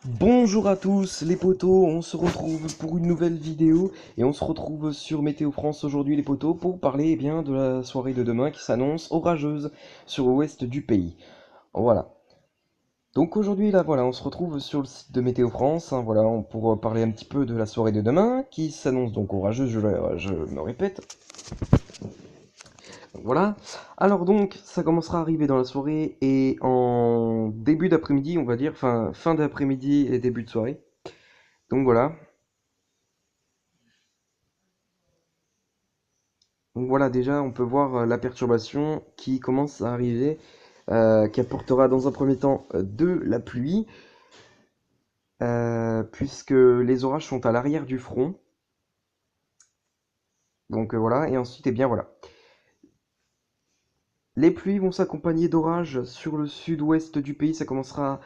Bonjour à tous les potos, on se retrouve pour une nouvelle vidéo et on se retrouve sur Météo France aujourd'hui les potos pour parler bien de la soirée de demain qui s'annonce orageuse sur l'ouest du pays. Voilà. Donc aujourd'hui là voilà, on se retrouve sur le site de Météo France, hein, voilà, pour parler un petit peu de la soirée de demain qui s'annonce donc orageuse, je me répète. Voilà. Alors donc, ça commencera à arriver dans la soirée et en début d'après-midi, on va dire, fin d'après-midi et début de soirée. Donc voilà. Donc voilà, déjà, on peut voir la perturbation qui commence à arriver, qui apportera dans un premier temps de la pluie, puisque les orages sont à l'arrière du front. Donc voilà, et ensuite, eh bien voilà. Les pluies vont s'accompagner d'orages sur le sud-ouest du pays. Ça commencera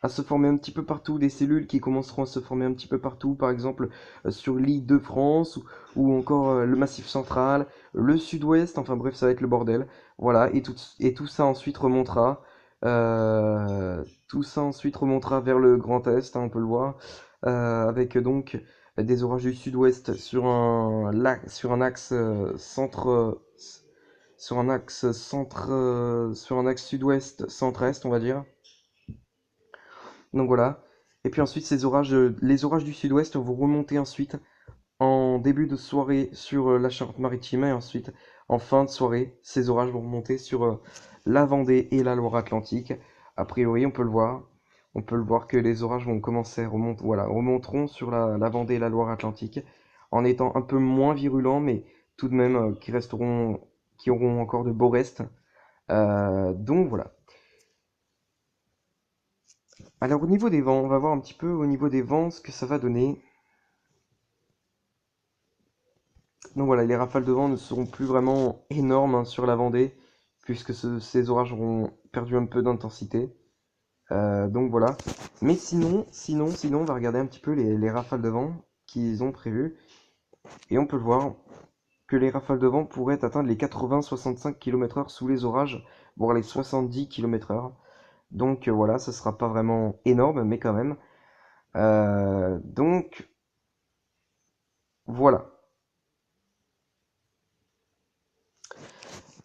à se former un petit peu partout. Des cellules qui commenceront à se former un petit peu partout. Par exemple, sur l'île de France ou encore le Massif central, le sud-ouest. Enfin bref, ça va être le bordel. Voilà, et tout ça ensuite remontera. Tout ça ensuite remontera vers le Grand Est, hein, on peut le voir. Avec donc des orages du sud-ouest sur un axe sur un axe sud-ouest, centre-est, on va dire. Donc voilà. Et puis ensuite, les orages du sud-ouest vont remonter ensuite en début de soirée sur la Charente-Maritime et ensuite en fin de soirée, ces orages vont remonter sur la Vendée et la Loire-Atlantique. A priori, on peut le voir. On peut le voir que les orages vont commencer à remonter, voilà, remonteront sur la Vendée et la Loire-Atlantique en étant un peu moins virulents, mais tout de même qui auront encore de beaux restes. Donc voilà. Alors au niveau des vents, on va voir un petit peu au niveau des vents ce que ça va donner. Donc voilà, les rafales de vent ne seront plus vraiment énormes, hein, sur la Vendée, puisque ces orages auront perdu un peu d'intensité. Donc voilà. Mais sinon, on va regarder un petit peu les rafales de vent qu'ils ont prévues. Et on peut le voir que les rafales de vent pourraient atteindre les 80-65 km/h sous les orages, voire les 70 km/h. Donc voilà, ça sera pas vraiment énorme, mais quand même. Donc voilà.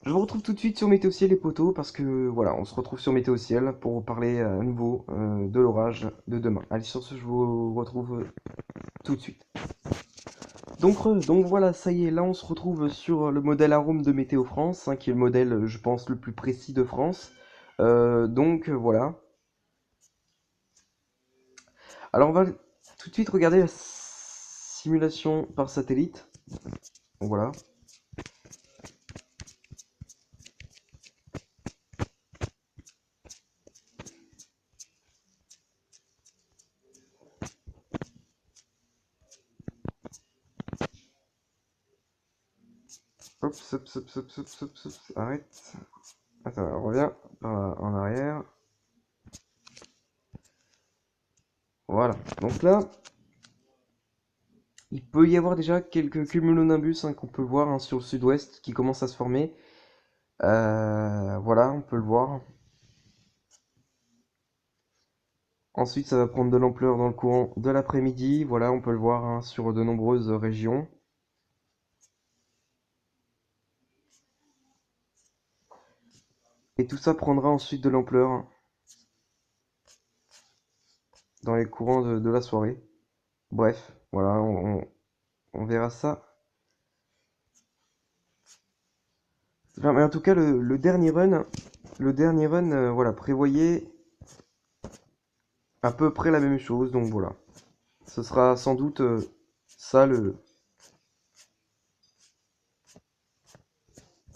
Je vous retrouve tout de suite sur Météo Ciel les poteaux parce que voilà, on se retrouve sur Météo Ciel pour parler à nouveau de l'orage de demain. Allez, sur ce, je vous retrouve tout de suite. Donc voilà, ça y est, là on se retrouve sur le modèle Arome de Météo France, hein, qui est le modèle, je pense, le plus précis de France. Voilà. Alors on va tout de suite regarder la simulation par satellite. Donc voilà. Hop, arrête. Attends, on revient en arrière. Voilà. Donc là, il peut y avoir déjà quelques cumulonimbus, hein, qu'on peut voir, hein, sur le sud-ouest qui commencent à se former. Voilà, on peut le voir. Ensuite, ça va prendre de l'ampleur dans le courant de l'après-midi. Voilà, on peut le voir, hein, sur de nombreuses régions. Et tout ça prendra ensuite de l'ampleur dans les courants de la soirée. Bref, voilà, on verra ça. Enfin, mais en tout cas, le dernier run, voilà, prévoyait à peu près la même chose. Donc voilà, ce sera sans doute ça le,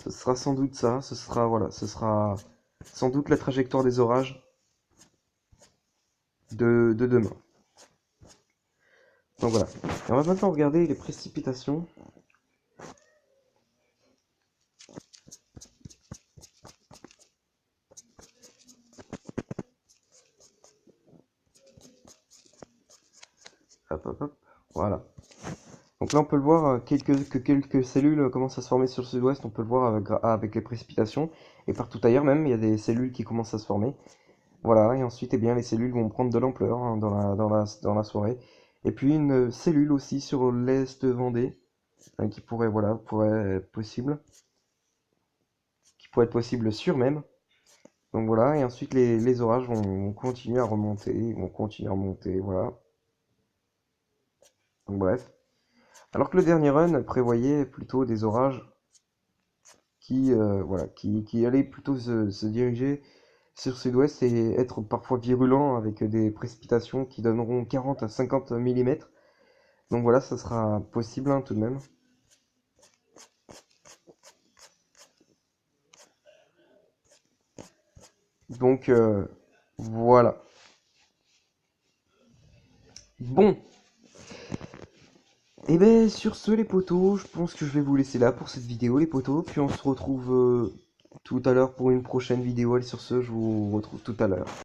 ce sera sans doute ça. Ce sera voilà, ce sera sans doute la trajectoire des orages de demain. Donc voilà. Et on va maintenant regarder les précipitations. Hop, hop, hop. Voilà. Donc là, on peut le voir, quelques cellules commencent à se former sur le sud-ouest. On peut le voir avec les précipitations. Et partout ailleurs même, il y a des cellules qui commencent à se former. Voilà, et ensuite, eh bien, les cellules vont prendre de l'ampleur hein, dans la soirée. Et puis une cellule aussi sur l'est Vendée, qui pourrait, voilà, qui pourrait être possible sur même. Donc voilà, et ensuite les orages vont continuer à remonter, ils vont continuer à monter, voilà. Donc bref. Alors que le dernier run prévoyait plutôt des orages voilà, qui allaient plutôt se diriger sur sud-ouest et être parfois virulents avec des précipitations qui donneront 40 à 50 mm. Donc voilà, ça sera possible hein, tout de même. Donc voilà. Bon, et ben sur ce les potos, je pense que je vais vous laisser là pour cette vidéo les potos, puis on se retrouve tout à l'heure pour une prochaine vidéo. Allez sur ce, je vous retrouve tout à l'heure.